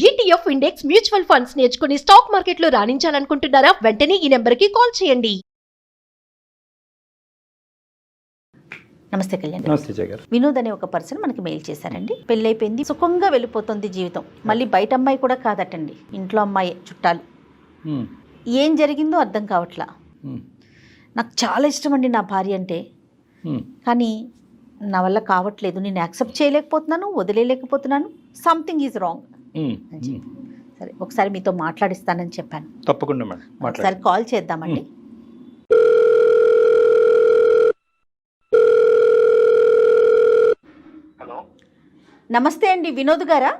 ETF index mutual funds నేర్చుకుని stock మార్కెట్లో రాణించాలనుకుంటున్నారా? వెంటనే ఈ నెంబర్కి కాల్ చేయండి. నమస్తే కళ్యాణ్. నమస్తే జగర్. వినోద్ అనే ఒక పర్సన్ మనకి మెయిల్ చేశారండి. పెళ్ళైపోయింది, సుఖంగా వెళ్ళిపోతుంది జీవితం. మళ్ళీ బయట అమ్మాయి కూడా కాదటండి, ఇంట్లో అమ్మాయి, చుట్టాలు. ఏం జరిగిందో అర్థం కావట్లా. నాకు చాలా ఇష్టం అండి నా భార్య అంటే, కానీ నా వల్ల కావట్లేదు. నేను యాక్సెప్ట్ చేయలేకపోతున్నాను, వదిలేయలేకపోతున్నాను. Something is wrong. సరే, ఒకసారి మీతో మాట్లాడిస్తానని చెప్పాను. తప్పకుండా మేడం, ఒకసారి కాల్ చేద్దామండి. నమస్తే అండి, వినోద్ గారా?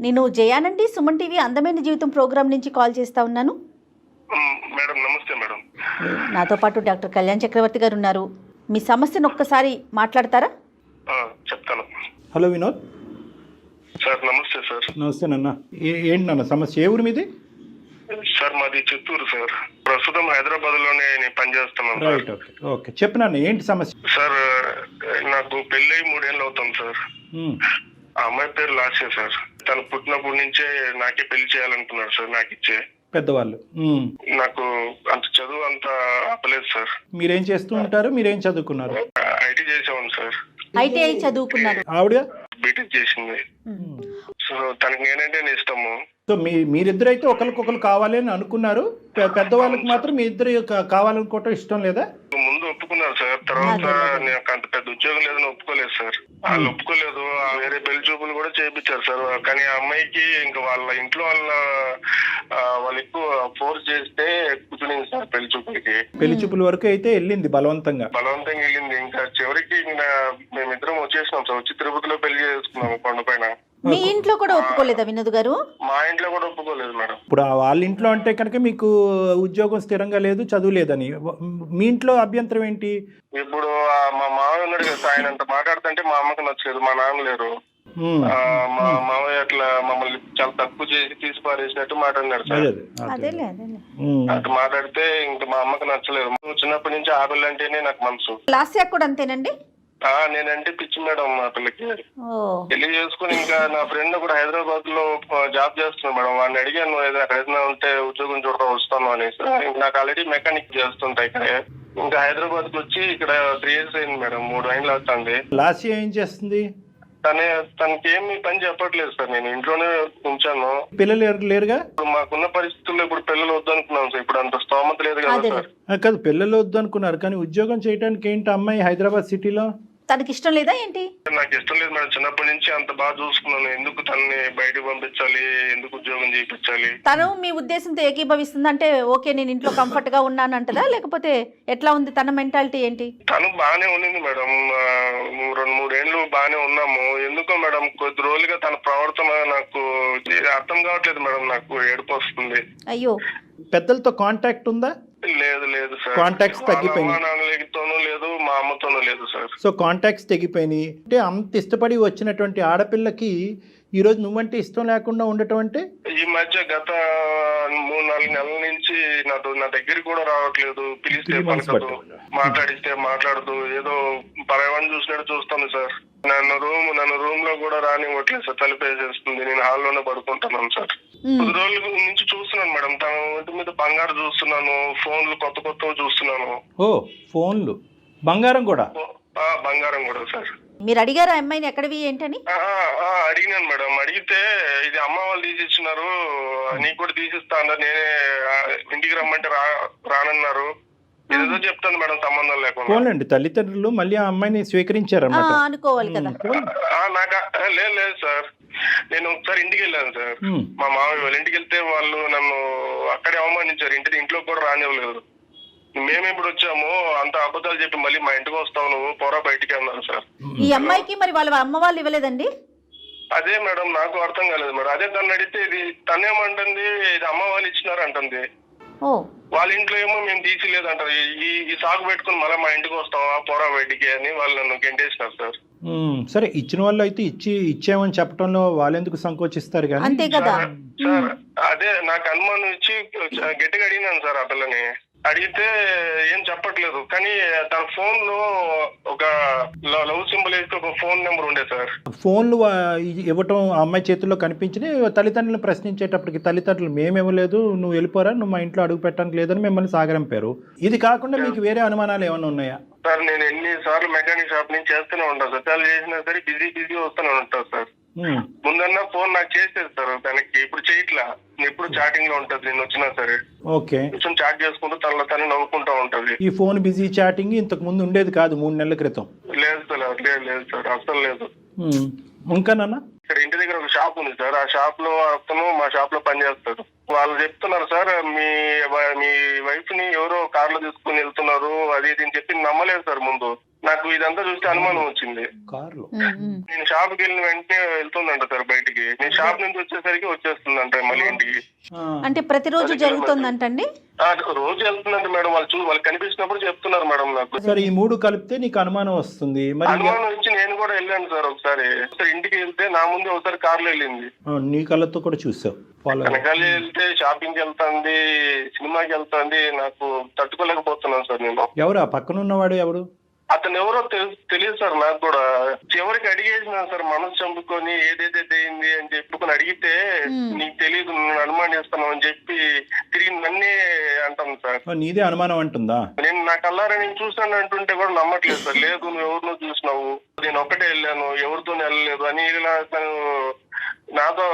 నేను జయానండి, సుమన్ టీవీ అందమైన జీవితం ప్రోగ్రామ్ నుంచి కాల్ చేస్తా ఉన్నాను. మేడం నమస్తే మేడం. నాతో పాటు డాక్టర్ కళ్యాణ్ చక్రవర్తి గారు ఉన్నారు. మీ సమస్యను ఒక్కసారి మాట్లాడతారా? చెప్తాను. Hello Vinod sir. నమస్తే సార్. నమస్తే నాన్న. ఏంటి నాన్న సమస్య? ఏ ఊరు మీది? సార్ మాది చిత్తూరు సార్. ప్రస్తుతం హైదరాబాద్ లోనే నేను పనిచేస్తున్నాను. Right, okay okay. చెప్పు నాన్న, ఏంటి సమస్య? సార్ నాకు పెళ్ళి 3 ఏళ్ళు అవుతుంది సార్. ఆ అమ్మాయి పేరు లాస్య సార్. తను పుట్టినప్పటి నుంచే నాకే పెళ్లి చేయాలనుకున్నారు సార్, నాకు ఇచ్చే పెద్దవాళ్ళు. నాకు అంత చదువు అంత అప్పలేదు సార్. మీరేం చేస్తూ ఉంటారు? మీరేం చదువుకున్నారు? IT చేసేవాను sir. ఐటీఐ చదువుకున్నారు. ఆవిడ బీటెక్ చేసింది. సో తనకి నేనంటే ఇష్టము. సో మీరిద్దరు అయితే ఒకరికొకరు కావాలి అని అనుకున్నారు. పెద్దవాళ్ళకి మాత్రం మీ ఇద్దరు కావాలనుకోవటం ఇష్టం లేదా? ముందు ఒప్పుకున్నారు సార్. తర్వాత నాకు అంత పెద్ద ఉద్యోగం లేదని ఒప్పుకోలేదు సార్. వాళ్ళు ఒప్పుకోలేదు. వేరే పెళ్లి చూపులు కూడా చేయించారు సార్. కానీ ఆ అమ్మాయికి ఇంకా వాళ్ళ ఇంట్లో వాళ్ళు ఎక్కువ ఫోర్స్ చేస్తే కూర్చునింది సార్ పెళ్లి చూపులకి. పెళ్లి చూపుల వరకు అయితే వెళ్ళింది, బలవంతంగా వెళ్ళింది. ఇంకా చివరికి మేమిద్దరం వచ్చేసినాం సార్. వచ్చి తిరుపతిలో పెళ్లి చేసుకున్నాము కొండపైన. మీ ఇంట్లో కూడా ఒప్పుకోలేదా వినోద్ గారు? మా ఇంట్లో కూడా ఒప్పుకోలేదు మేడం. ఇప్పుడు వాళ్ళ ఇంట్లో అంటే కనుక మీకు ఉద్యోగం స్థిరంగా లేదు, చదువు లేదని. మీ ఇంట్లో అభ్యంతరం ఏంటి? ఇప్పుడు మా మామయ్య ఉన్నాడు కదా, ఆయన అంత మాట్లాడుతుంటే మా అమ్మకి నచ్చలేదు. మా నాన్న లేరు. మా మామయ్య అట్లా మమ్మల్ని చాలా తక్కువ చేసి తీసి పారేసినట్టు మాట్లాడినాడు సార్. అటు మాట్లాడితే ఇంకా మా అమ్మకి నచ్చలేదు. చిన్నప్పటి నుంచి ఆ పిల్ల అంటేనే నాకు మనసు. లాస్యా కూడా అంతేనండి? నేనంటే పిచ్చి మేడం మా పిల్లకి. పెళ్లి చేసుకుని ఇంకా నా ఫ్రెండ్ కూడా హైదరాబాద్ లో జాబ్ చేస్తున్నాడు మేడం. వాడిని అడిగాను ఎక్కడైనా ఉంటే ఉద్యోగం చూడటం వస్తాను అనేసి. నాకు ఆల్రెడీ మెకానిక్ చేస్తుంటాయి ఇక్కడ. ఇంకా హైదరాబాద్ కి వచ్చి ఇక్కడ 3 years అయింది మేడం. 3 ఏళ్ళు అవుతుంది. లాస్య ఏం చేస్తుంది? తనకి ఏమి పని చెప్పట్లేదు సార్. నేను ఇంట్లోనే ఉంచాను. పిల్లలు లేరుగా? మాకున్న పరిస్థితుల్లో ఇప్పుడు పిల్లలు వద్దనుకున్నాం సార్. ఇప్పుడు అంత స్తోమత లేదు కదా సార్. కాదు, పిల్లలు వద్దు అనుకున్నారు, కానీ ఉద్యోగం చేయడానికి ఏంటి అమ్మాయి హైదరాబాద్ సిటీలో? తనకి ఇష్టం లేదా ఏంటి? నాకు ఇష్టం లేదు మేడం. చిన్నప్పటి నుంచి అంత బాగా చూసుకున్నాను. ఎందుకు తనని బయటకు పంపించాలి? ఎందుకు ఉద్యోగం చేయించాలి? తను మీ ఉద్దేశంతో ఏకీభవిస్తుంది అంటే ఓకే, నేను ఇంట్లో కంఫర్ట్ గా ఉన్నాను అంటదా, లేకపోతే ఎట్లా ఉంది తన మెంటాలిటీ ఏంటి? తను బాగానే ఉండింది మేడం. 2-3 ఏళ్ళు బాగానే ఉన్నాము. ఎందుకో మేడం కొద్ది రోజులుగా తన ప్రవర్తన నాకు అర్థం కావట్లేదు మేడం. నాకు ఏడుపు వస్తుంది. అయ్యో. పెద్దలతో కాంటాక్ట్ ఉందా? లేదు సార్. కాంటాక్ట్స్ తగ్గిపోయినాయి. నాన్నతోనూ లేదు, మా అమ్మతోనూ లేదు సార్. సో కాంటాక్ట్స్ తగ్గిపోయినాయి అంటే అంత ఇష్టపడి వచ్చినటువంటి ఆడపిల్లకి ఈ రోజు నువ్వంటే ఇష్టం లేకుండా ఉండటం అంటే? ఈ మధ్య గత 3-4 నెలల నుంచి నా దగ్గరికి కూడా రావట్లేదు. పిలిస్తే పలకదు, మాట్లాడిస్తే మాట్లాడదు. ఏదో పరవాణి చూసినట్టు చూస్తాను సార్. నన్ను రూమ్ లో కూడా రానివ్వట్లేదు సార్. తలుపేసేస్తుంది. నేను హాల్లోనే పడుకుంటున్నాను సార్. 10 రోజుల నుంచి చూస్తున్నాను మేడం. తన ఒంటి మీద బంగారు చూస్తున్నాను. ఫోన్లు కొత్త చూస్తున్నాను. ఓ, ఫోన్లు, బంగారం కూడా? బంగారం కూడా సార్. మీరు అడిగారా అమ్మాయిని ఎక్కడివి ఏంటని? అడిగినాను మేడం. అడిగితే ఇది అమ్మ వాళ్ళు తీసిచ్చినారు, నీకు కూడా తీసిస్తా అన్నారు. నేనే ఇంటికి రమ్మంటే రానన్నారు. ఏదో చెప్తాను మేడం, సంబంధం లేకుండా. పోలండి, తల్లిదండ్రులు మళ్ళీ ఆ అమ్మాయిని స్వీకరించారన్నమాట అనుకోవాలి కదా. నాకు లేదు సార్. నేను ఒకసారి ఇంటికి వెళ్ళాను సార్. మా మామయ్య వాళ్ళ ఇంటికి వెళ్తే వాళ్ళు నన్ను అక్కడే అవమానించారు. ఇంట్లో కూడా రానివ్వలేదు. మేము ఇప్పుడు వచ్చాము, అంత అబద్ధాలు చెప్పి మళ్ళీ మా ఇంటికి వస్తావు నువ్వు, పోరా బయటికి అన్నారు సార్. ఈ అమ్మాయికి మరి వాళ్ళ అమ్మ వాళ్ళు ఇవ్వలేదండి? అదే మేడం నాకు అర్థం కాలేదు మేడం. అదే తను అడిగితే ఇది తనేమంటుంది, ఇది అమ్మ వాళ్ళు ఇచ్చినారు అంటుంది. వాళ్ళ ఇంట్లో ఏమో మేము తీసిలేదు అంటారు. ఈ సాగు పెట్టుకుని మళ్ళీ మా ఇంటికి వస్తావా, పోరా బయటికి అని వాళ్ళు నన్ను గెంటేసినారు సార్. సరే, ఇచ్చిన వాళ్ళు అయితే ఇచ్చామని చెప్పడంలో వాళ్ళు ఎందుకు సంకోచిస్తారు? కానీ అంతే కదా సార్. అదే నాకు అనుమానం ఇచ్చి గట్టిగా అడిగినాను సార్ ఆ పిల్లని. అడిగితే ఏం చెప్పట్లేదు. కానీ తన ఫోన్ లో ఒక లవ్ సింబల్ వేసి ఒక ఫోన్ నెంబర్ ఉండే సార్. ఫోన్లు ఇవ్వటం ఆ అమ్మాయి చేతుల్లో కనిపించింది. తల్లిదండ్రులను ప్రశ్నించేటప్పటికి తల్లిదండ్రులు మేము ఇవ్వలేదు, నువ్వు వెళ్ళిపోరా, నువ్వు మా ఇంట్లో అడుగు పెట్టడానికి లేదని మిమ్మల్ని సాగరంపారు. ఇది కాకుండా మీకు వేరే అనుమానాలు ఏమైనా ఉన్నాయా? సార్ నేను ఎన్నిసార్లు మెకానిక్ షాప్ నుంచి చేస్తూనే ఉంటాను సార్. చాలా చేసినా సరే బిజీ వస్తూనే ఉంటాను సార్. ముందన్నా ఫోన్ నాకు చేసేది సార్ తనకి, ఇప్పుడు చేయట్లా. ఎప్పుడు చాటింగ్ లో ఉంటది, నేను వచ్చినా సరే. ఓకే, కొంచెం చాట్ చేసుకుంటూ తను నవ్వుకుంటా ఉంటది. ఈ ఫోన్ బిజీ చాటింగ్ ఇంతకు ముందు ఉండేది కాదు 3 నెలల క్రితం? లేదు సార్ అసలు లేదు. ఇంకానన్నా ఇక్కడ ఇంటి దగ్గర ఒక షాప్ ఉంది సార్. ఆ షాప్ లో అతను మా షాప్ లో పనిచేస్తాడు. వాళ్ళు చెప్తున్నారు సార్, మీ వైఫ్ ని ఎవరో కార్ లో తీసుకుని వెళ్తున్నారు అది ఇది అని చెప్పి నమ్మలేదు సార్. ముందు నాకు ఇదంతా చూస్తే అనుమానం వచ్చింది. కార్లో నేను షాప్ కి వెళ్ళిన వెంటనే వెళ్తుందంట సార్ బయటికి. నేను షాప్ నుంచి వచ్చేసరికి వచ్చేస్తుందంట మళ్ళీ ఇంటికి. అంటే ప్రతిరోజు జరుగుతుందంటండి? రోజు వెళ్తుందంట మేడం. వాళ్ళు కనిపించినప్పుడు చెప్తున్నారు మేడం నాకు. సరే, ఈ 3 కలిపితే నీకు అనుమానం వస్తుంది. మరి అనుమానం వచ్చి నేను కూడా వెళ్ళాను సార్ ఒకసారి. ఇంటికి వెళ్తే నా ముందే ఒకసారి కార్లో వెళ్ళింది. నీ కళ్ళతో కూడా చూసావు? వెనకాల వెళ్తే షాపింగ్ వెళ్తాంది, సినిమాకి వెళ్తాంది. నాకు తట్టుకోలేకపోతున్నాను సార్ నేను. ఎవరు ఆ పక్కన ఉన్నవాడు? ఎవరు అతను? ఎవరో తెలియదు సార్ నాకు కూడా. చివరికి అడిగేసిన సార్, మనసు చంపుకొని ఏదైతే అయింది అని చెప్పుకొని అడిగితే నీకు తెలియదు, నేను అనుమానిస్తాను అని చెప్పి తిరిగి నన్నే అంటాను సార్. నీదే అనుమానం అంటుందా? నేను నా కల్లారా నేను చూసాను అంటుంటే కూడా నమ్మట్లేదు సార్. లేదు, నువ్వు ఎవరినో చూసినావు, నేను ఒక్కటే వెళ్ళాను, ఎవరితో వెళ్ళలేదు అని ఇలా తను నాతో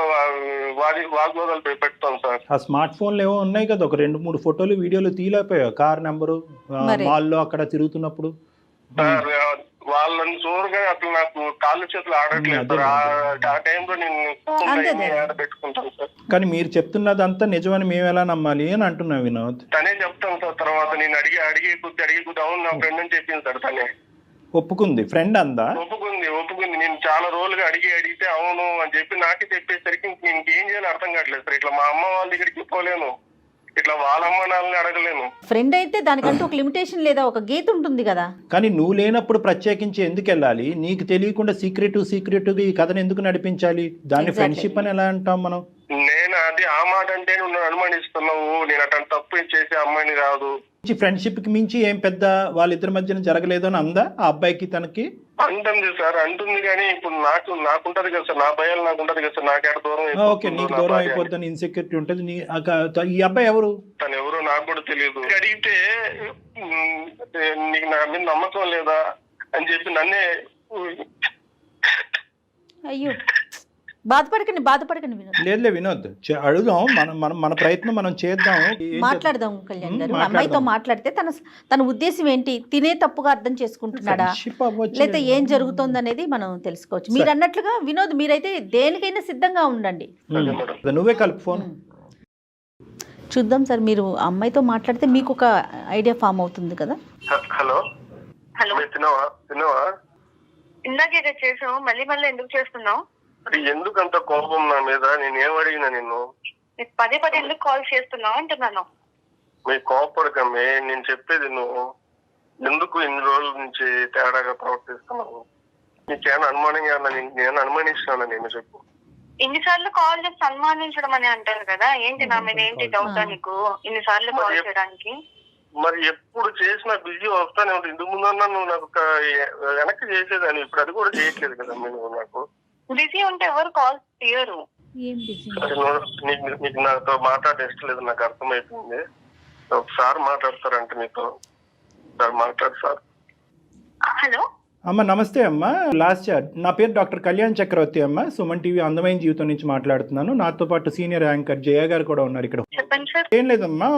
వాగ్వాదాలు పెడతాను సార్. ఆ స్మార్ట్ ఫోన్లు ఏవో ఉన్నాయి కదా, ఒక 2-3 ఫోటోలు వీడియోలు తీయలేకపోయావు? కార్ నెంబరు మాల్లో అక్కడ తిరుగుతున్నప్పుడు సార్. వాళ్ళని చూడగా అసలు నాకు కాళ్ళు చేతులు ఆడట్లేదు సార్. ఆ టైంలో నేను పెట్టుకుంటాను సార్. కానీ మీరు చెప్తున్నదంతా నిజమని మేము ఎలా నమ్మాలి అని అంటున్నా వినోద్. తనే చెప్తాను సార్. తర్వాత నేను అడిగే కొద్ది అవును నా ఫ్రెండ్ అని చెప్పింది సార్. తనే ఒప్పుకుంది. ఫ్రెండ్ అందా? ఒప్పుకుంది. నేను చాలా రోజులుగా అడిగితే అవును అని చెప్పి నాకే చెప్పేసరికి నేను ఏం చేయాలో అర్థం కావట్లేదు సార్. ఇట్లా మా అమ్మ వాళ్ళ దగ్గరికి పోలేను, ఇట్లా వాళ్ళ అమ్మ నాన్నని అడగలేను. ఫ్రెండ్ అయితే దానికంటూ ఒక లిమిటేషన్ లేదా, ఒక గీత ఉంటుంది కదా. కానీ నువ్వు లేనప్పుడు ప్రత్యేకించి ఎందుకు వెళ్ళాలి? నీకు తెలియకుండా సీక్రెట్ ఈ కథను ఎందుకు నడిపించాలి? దాన్ని ఫ్రెండ్షిప్ అని ఎలా అంటాం మనం? నేను అది ఆ మాట అంటే నువ్వు అనుమానిస్తున్నావు, నేను అటు తప్పు చేసే అమ్మాయిని కాదు. ఫ్రెండ్షిప్ కి మించి ఏం పెద్ద వాళ్ళిద్దరి మధ్యన జరగలేదు అని అందా ఆ అబ్బాయికి తనకి? అంటుంది సార్, అంటుంది. కానీ ఇప్పుడు నాకుంటది కదా సార్, నా భయాలు నాకుంటది కదా సార్. నాకేట దూరం. ఓకే, నీకు దూరం అయిపోద్దని ఇన్సెక్యూరిటీ ఉంటుంది. ఈ అబ్బాయి ఎవరు? తను ఎవరో నాకు కూడా తెలియదు. అడిగితే నీకు నా మీద నమ్మకం లేదా అని చెప్పి నన్నే. అయ్యో, బాధపడకండి వినోద్. లేదులే వినోద్, అడుగుదాం. మన ప్రయత్నం మనం చేద్దాం, మాట్లాడదాం. కళ్యాణ్ గారు, అమ్మాయితో మాట్లాడితే తన ఉద్దేశం ఏంటి, తినే తప్పుగా అర్థం చేసుకుంటున్నాడా, లేదా ఏం జరుగుతోంది అనేది మనం తెలుసుకోవచ్చు. మీరు అన్నట్లుగా వినోద్, మీరైతే దేనికైనా సిద్ధంగా ఉండండి. నువ్వే కలుపు ఫోన్. చూద్దాం సార్, మీరు అమ్మాయితో మాట్లాడితే మీకు ఒక ఐడియా ఫామ్ అవుతుంది కదా. హలో, తిన్నావా? ఇందాకే చేసావు, మళ్ళీ ఎందుకు చేస్తున్నావు? ఎందుకంత కోపం నా మీద? నేనేం అడిగినా నిన్ను? పదే ఎందుకు కాల్ చేస్తున్నావు అంటున్నాను. మీ కోపడకమే, నేను చెప్పేది నువ్వు ఎందుకు ఇన్ని రోజుల నుంచి తేడాగా ప్రవర్తిస్తున్నావు? నీకేమైనా అనుమానంగా నేను అనుమానిస్తున్నాను? నేను చెప్పు. ఇన్నిసార్లు కాల్ చేసి అనుమానించడం అని అంటారు కదా, ఏంటి నా మీద ఏంటి డౌట్ నీకు ఇన్నిసార్లు కాల్ చేయడానికి? మరి ఎప్పుడు చేసినా బిజీ వస్తానే ఉంటుంది. ఇందుకు ముందన్నా నువ్వు నాకు వెనక్కి చేసేదాన్ని, ఇప్పుడు అది కూడా చేయట్లేదు కదా నువ్వు. నాకు బిజీ ఉంటే ఎవరు కాల్ తీయరు. నీకు నాతో మాట్లాడే ఇష్టం లేదు, నాకు అర్థమైపోయింది. ఒకసారి మాట్లాడతారంటే నీతో మాట్లాడు సార్. హలో అమ్మ, నమస్తే అమ్మ. నా పేరు డాక్టర్ కళ్యాణ్ చక్రవర్తి అమ్మ. సుమన్ టీవీ అందమైన జీవితం నుంచి మాట్లాడుతున్నాను. నాతో పాటు సీనియర్ యాంకర్ జయ గారు కూడా ఉన్నారు ఇక్కడ. చెప్పండి సార్. ఏం లేదమ్మా,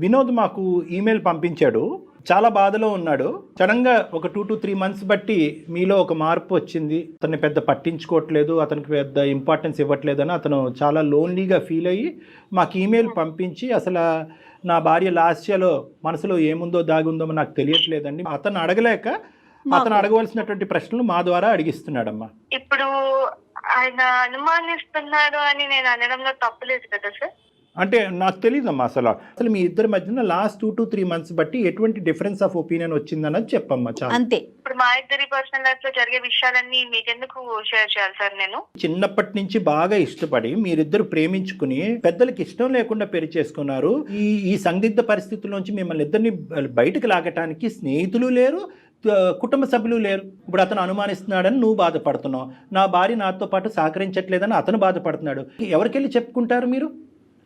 వినోద్ మాకు ఈమెయిల్ పంపించాడు. చాలా బాధలో ఉన్నాడు. సడన్ గా ఒక 2 to 3 months బట్టి మీలో ఒక మార్పు వచ్చింది. అతన్ని పెద్ద పట్టించుకోవట్లేదు, అతనికి పెద్ద ఇంపార్టెన్స్ ఇవ్వట్లేదు అని అతను చాలా లోన్లీగా ఫీల్ అయ్యి మాకు ఈమెయిల్ పంపించి, అసలు నా భార్య లాస్యలో మనసులో ఏముందో దాగుందో నాకు తెలియట్లేదండి, అతను అడగలేక అతను అడగవలసినటువంటి ప్రశ్నలు మా ద్వారా అడిగిస్తున్నాడమ్మా. ఇప్పుడు ఆయన అనుమానిస్తున్నాడు అని నేను అనడంలో తప్పులేదు కదా సార్? అంటే నాకు తెలియదమ్మా అసలు మీ ఇద్దరి మధ్యన లాస్ట్ 2 to 3 months బట్టి ఎటువంటి డిఫరెన్స్ ఆఫ్ ఒపీనియన్ వచ్చిందన్నది చెప్పమ్మా చాలా. అంతే. ఇప్పుడు మా ఇద్దరి పర్సనల్ లైఫ్ లో జరిగే విషయాలన్నీ మీకెందుకు షేర్ చేయాలి సార్ నేను? చిన్నప్పటి నుంచి బాగా ఇష్టపడి మీరిద్దరు ప్రేమించుకుని పెద్దలకి ఇష్టం లేకుండా పెళ్లి చేసుకున్నారు. ఈ సందిగ్ధ పరిస్థితుల్లోంచి మిమ్మల్ని ఇద్దరిని బయటకు లాగటానికి స్నేహితులు లేరు, కుటుంబ సభ్యులు లేరు. ఇప్పుడు అతను అనుమానిస్తున్నాడని నువ్వు బాధపడుతున్నావు, నా భార్య నాతో పాటు సహకరించట్లేదని అతను బాధపడుతున్నాడు. ఎవరికెళ్ళి చెప్పుకుంటారు మీరు?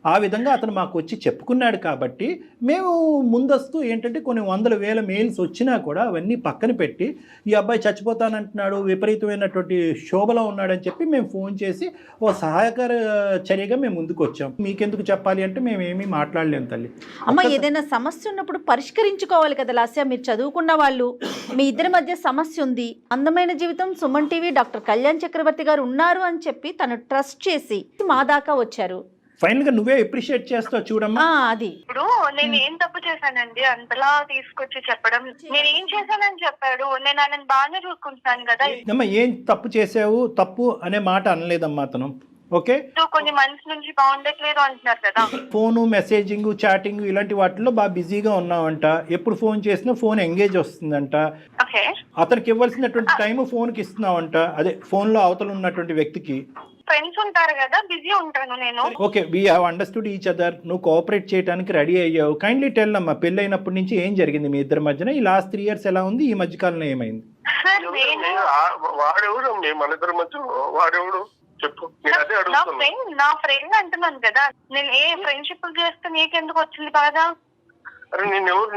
ఆ విధంగా అతను మాకు వచ్చి చెప్పుకున్నాడు కాబట్టి మేము ముందస్తు ఏంటంటే కొన్ని 100,000 మెయిల్స్ వచ్చినా కూడా అవన్నీ పక్కన పెట్టి ఈ అబ్బాయి చచ్చిపోతానంటున్నాడు, విపరీతమైనటువంటి శోభలో ఉన్నాడని చెప్పి మేము ఫోన్ చేసి ఓ సహాయకర చర్యగా మేము ముందుకు వచ్చాం. మీకెందుకు చెప్పాలి అంటే మేము ఏమీ మాట్లాడలేము తల్లి. అమ్మ, ఏదైనా సమస్య ఉన్నప్పుడు పరిష్కరించుకోవాలి కదా లాస్య. మీరు చదువుకున్న వాళ్ళు, మీ ఇద్దరి మధ్య సమస్య ఉంది, అందమైన జీవితం సుమన్ టీవీ డాక్టర్ కళ్యాణ్ చక్రవర్తి గారు ఉన్నారు అని చెప్పి తను ట్రస్ట్ చేసి మా దాకా వచ్చారు. ఫైనల్ గా నువ్వే అప్రిషియేట్ చేస్తావు చూడమ్మా. అది ఇప్పుడు నేను ఏం తప్పు చేశానండి అంతలా తీసుకొచ్చి చెప్పడం? నేను ఏం చేశానని చెప్పాడు, నేను ఆయనను బాగానే చూసుకుంటున్నాను కదా. అమ్మా ఏం తప్పు చేసావు, తప్పు అనే మాట అనలేదమ్మా అతను. ఓకే, కొన్ని మంత్స్ నుంచి బాగుండట్లేదు అంటున్నారు కదా. ఫోను, మెసేజింగ్, చాటింగ్ ఇలాంటి వాటిలో బాగా బిజీగా ఉన్నావంట. ఎప్పుడు ఫోన్ చేసినా ఫోన్ ఎంగేజ్ వస్తుందంట. ఓకే, అతనికి ఇవ్వాల్సినటువంటి టైం ఫోన్కి ఇస్తున్నావంట, అదే ఫోన్లో అవతల ఉన్నటువంటి వ్యక్తికి. ఫ్రెండ్స్ ఉంటారు కదా, బిజీ ఉంటాను నేను. Okay, we have understood each other. నువ్వు కోఆపరేట్ చేయడానికి రెడీ అయ్యావు. కైండ్లీ టెల్ అమ్మా, పెళ్ళి అయినప్పటి నుంచి ఏం జరిగింది మీ ఇద్దరి మధ్యన? ఈ లాస్ట్ 3 years ఎలా ఉంది? ఈ మధ్య కాలంలో ఏమైంది? సార్ నేను వాడెవడు మన ఇద్దరి మధ్య? వాడెవడు చెప్పు, నేను అదే అడుగుతున్నా. నా ఫ్రెండ్ అంటున్నాను కదా, నేను ఏ ఫ్రెండ్షిప్ చేస్తే నీకెందుకు వచ్చింది బాధ? అరే నేను ఎవరు,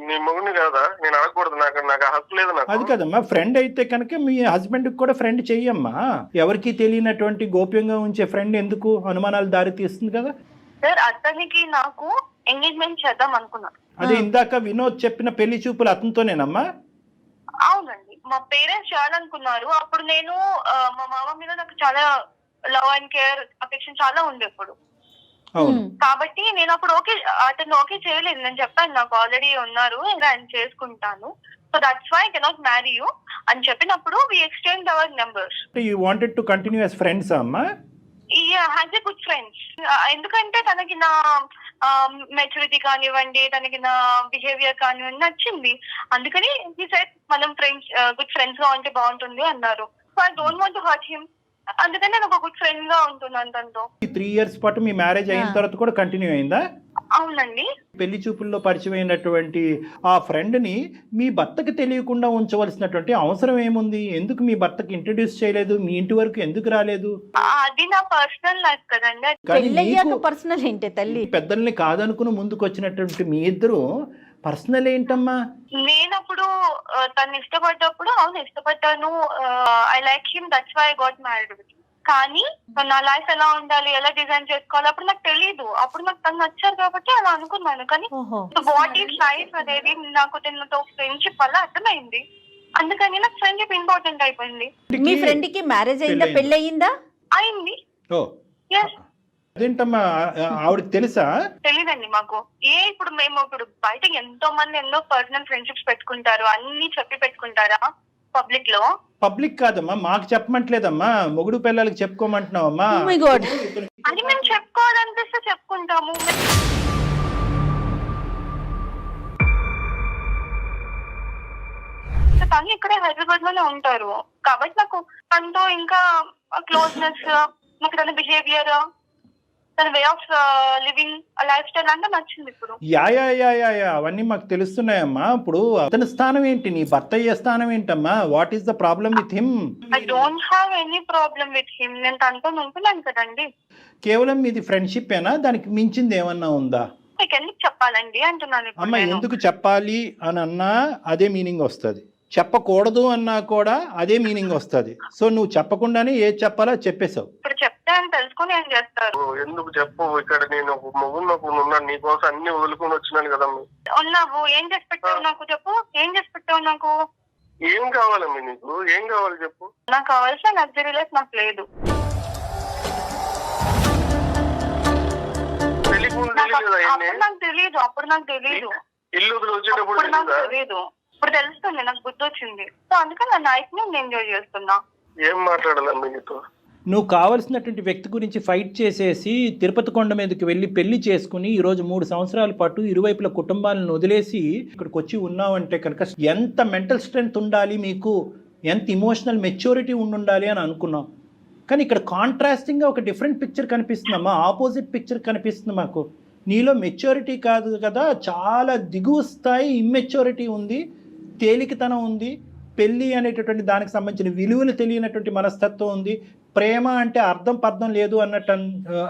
నీ మొగుడిని కాదా? నేను అడగకూడదు, నాకు హక్కు లేదు. నాకు అది కదమ్మా, ఫ్రెండ్ అయితే కనుక మీ హస్బెండ్కి కూడా ఫ్రెండ్ చెయ్యమ్మా. ఎవరికి తెలియనటువంటి గోప్యంగా ఉంచే ఫ్రెండ్ ఎందుకు అనుమానాలు దారి తీస్తుంది కదా. సార్ అతనికి నాకు ఎంగేజ్మెంట్ చేద్దాం అనుకున్నా. అదే ఇందాక వినోద్ చెప్పిన పెళ్లి చూపులు అతనితోనేనమ్మా? అవునండి, మా పేరెంట్స్ చేయాలనుకున్నారు. అప్పుడు నేను మా మామ మీద నాకు చాలా లవ్ అండ్ కేర్, అఫెక్షన్ చాలా ఉండే అప్పుడు. కాబట్టి నేను అప్పుడు అతను ఓకే చేయలేదు. నేను చెప్పాను నాకు ఆల్రెడీ ఉన్నారు, ఇంకా ఆయన చేసుకుంటాను, so that's why I cannot marry you అని చెప్పినప్పుడు we exchange our numbers. You wanted to continue as friends అమ్మా? As a good friends. ఎందుకంటే తనకి నా మెచ్యూరిటీ కానివ్వండి, తనకి నా బిహేవియర్ కానివ్వండి నచ్చింది. అందుకని హి సెడ్ మనం ఫ్రెండ్స్, గుడ్ ఫ్రెండ్స్ గా ఉంటే బాగుంటుంది అన్నారు. So I don't want to hurt him, అందుకని నేను ఒక గుడ్ ఫ్రెండ్ గా ఉంటున్నాను తనతో. 3 years పాటు మీ మ్యారేజ్ అయిన తర్వాత కూడా కంటిన్యూ అయిందా? అవునండి. పెళ్లి చూపుల్లో పరిచయం అయినటువంటి ఆ ఫ్రెండ్ ని మీ భర్తకి తెలియకుండా ఉంచవలసినటువంటి అవసరం ఏముంది? ఎందుకు మీ భర్తకి ఇంట్రడ్యూస్ చేయలేదు? మీ ఇంటి వరకు ఎందుకు రాలేదు? అది నా పర్సనల్ లైఫ్ కదండి. పెళ్ళయ్యాక పర్సనల్ ఏంటి తల్లి? పెద్దల్ని కాదనుకుని ముందుకు వచ్చినటువంటి మీ ఇద్దరు పర్సనల్ ఏంటమ్మా? నేనప్పుడు తను ఇష్టపడ్డప్పుడు అవును ఇష్టపడ్డాను, I like him, that's why I got married with. కానీ నా లైఫ్ ఎలా ఉండాలి, ఎలా డిజైన్ చేసుకోవాలి అప్పుడు నాకు తెలియదు. అప్పుడు నాకు తను నచ్చారు కాబట్టి అలా అనుకున్నాను. కానీ వాట్ ఈస్ లైఫ్ అనేది నాకు తనతో ఫ్రెండ్షిప్ వల్ల అర్థమైంది. అందుకని నాకు ఫ్రెండ్షిప్ ఇంపార్టెంట్ అయిపోయింది. మీ ఫ్రెండ్ కి మ్యారేజ్ అయిందా, పెళ్లి అయిందా? అయింది. అదేంటమ్మా, ఆవిడకి తెలుసా? తెలీదండి మాకు. ఇప్పుడు మేము బయటకి ఎంతో మంది ఎన్నో పర్సనల్ ఫ్రెండ్షిప్స్ పెట్టుకుంటారు, అన్ని చెప్పి పెట్టుకుంటారా పబ్లిక్ లో? పబ్లిక్ కాదమ్మా, మాకు చెప్పమంటలేదమ్మా, మొగుడు పిల్లలకి చెప్పుకోమంటున్నావమ్మా. అది మేము చెప్పుకోవాలనిపిస్తే చెప్పుకుంటాము. తను ఇక్కడే హైదరాబాద్ లోనే ఉంటారు కాబట్టి నాకు తనతో ఇంకా క్లోజ్నెస్, నాకు తన బిహేవియర్, తన way of living, life style అంతా నచ్చింది. ఇప్పుడు అవన్నీ మాకు తెలుస్తున్నాయమ్మా. ఇప్పుడు అతని స్థానం ఏంటి, నీ భర్త అయ్యే స్థానం ఏంటమ్మా? What is the problem with him? I don't have any problem with him. నేను తనతో ఉంటున్నాను కదండి. కేవలం మీది ఫ్రెండ్షిప్ ఏనా? దానికి మించింది ఏమన్నా ఉందా? మీకు ఎందుకు చెప్పాలండి అంటున్నాను. అమ్మ, ఎందుకు చెప్పాలి అని అన్నా అదే మీనింగ్ వస్తుంది, చెప్పకూడదు అన్నా కూడా అదే మీనింగ్ వస్తుంది. సో నువ్వు చెప్పకుండానే ఏది చెప్పాలో చెప్పేశావు. ఇప్పుడు చెప్తే అని తెలుసుకుని ఏం చేస్తారు? ఎందుకు చెప్పు, ఇక్కడ నేను ఉన్నాను, నీకోసం అన్ని వదులుకొని వచ్చినాను కదా. ఉన్నావు, ఏం చేసి పెట్టావు నాకు చెప్పు, ఏం చేసి పెట్టావు నాకు? ఏం కావాలమ్మా నీకు? ఏం కావాలి చెప్పు. నాకు కావాల్సిన లగ్జరీ లైఫ్ నాకు లేదు. నాకు తెలియదు, అప్పుడు నాకు తెలియదు. ఇల్లు వచ్చేటప్పుడు నాకు తెలియదు, ఇప్పుడు తెలుస్తుంది, నాకు బుద్ధి వచ్చింది. సో అందుకని నా లైఫ్ ని నేను ఎంజాయ్ చేస్తున్నా. ఏం మాట్లాడాలమ్మా నీతో? నువ్వు కావలసినటువంటి వ్యక్తి గురించి ఫైట్ చేసేసి తిరుపతి కొండ మీదకి వెళ్ళి పెళ్లి చేసుకుని ఈరోజు 3 సంవత్సరాల పాటు ఇరువైపుల కుటుంబాలను వదిలేసి ఇక్కడికి వచ్చి ఉన్నావంటే కనుక ఎంత మెంటల్ స్ట్రెంగ్త్ ఉండాలి మీకు, ఎంత ఇమోషనల్ మెచ్యూరిటీ ఉండాలి అని అనుకున్నాం. కానీ ఇక్కడ కాంట్రాస్టింగ్గా ఒక డిఫరెంట్ పిక్చర్ కనిపిస్తుందమ్మా, ఆపోజిట్ పిక్చర్ కనిపిస్తుంది మాకు. నీలో మెచ్యూరిటీ కాదు కదా, చాలా దిగువ స్థాయి ఇమ్మెచ్యూరిటీ ఉంది, తేలికతనం ఉంది, పెళ్ళి అనేటటువంటి దానికి సంబంధించిన విలువలు తెలియనటువంటి మనస్తత్వం ఉంది, ప్రేమ అంటే అర్థం పర్థం లేదు అన్నట్టు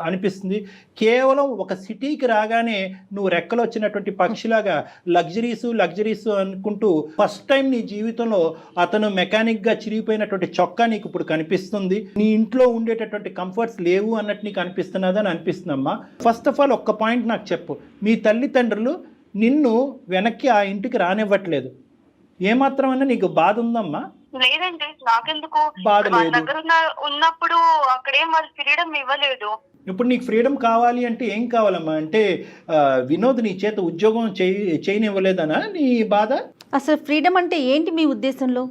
అనిపిస్తుంది. కేవలం ఒక సిటీకి రాగానే నువ్వు రెక్కలు వచ్చినటువంటి పక్షిలాగా లగ్జరీస్ అనుకుంటూ ఫస్ట్ టైం నీ జీవితంలో అతను మెకానిక్గా చిరిగిపోయినటువంటి చొక్కా నీకు ఇప్పుడు కనిపిస్తుంది. నీ ఇంట్లో ఉండేటటువంటి కంఫర్ట్స్ లేవు అన్నట్టు నీకు అనిపిస్తున్నదని అనిపిస్తుందమ్మా. ఫస్ట్ ఆఫ్ ఆల్ ఒక్క పాయింట్ నాకు చెప్పు, మీ తల్లిదండ్రులు నిన్ను వెనక్కి ఆ ఇంటికి రానివ్వట్లేదు, ఏమాత్రమన్నా నీకు బాధ ఉందమ్మా? లేదండి, నాకెందుకు, బాధ వాళ్ళ లేదు. దగ్గర ఉన్నప్పుడు అక్కడేం వాళ్ళు ఫ్రీడమ్ ఇవ్వలేదు. ఇప్పుడు నీకు ఫ్రీడమ్ కావాలి అంటే ఏం కావాలమ్మా? అంటే వినోద్ నీ చేత ఉద్యోగం చేయనివ్వలేదనా నీ బాధ? అసలు ఫ్రీడమ్ అంటే ఏంటి మీ ఉద్దేశంలో?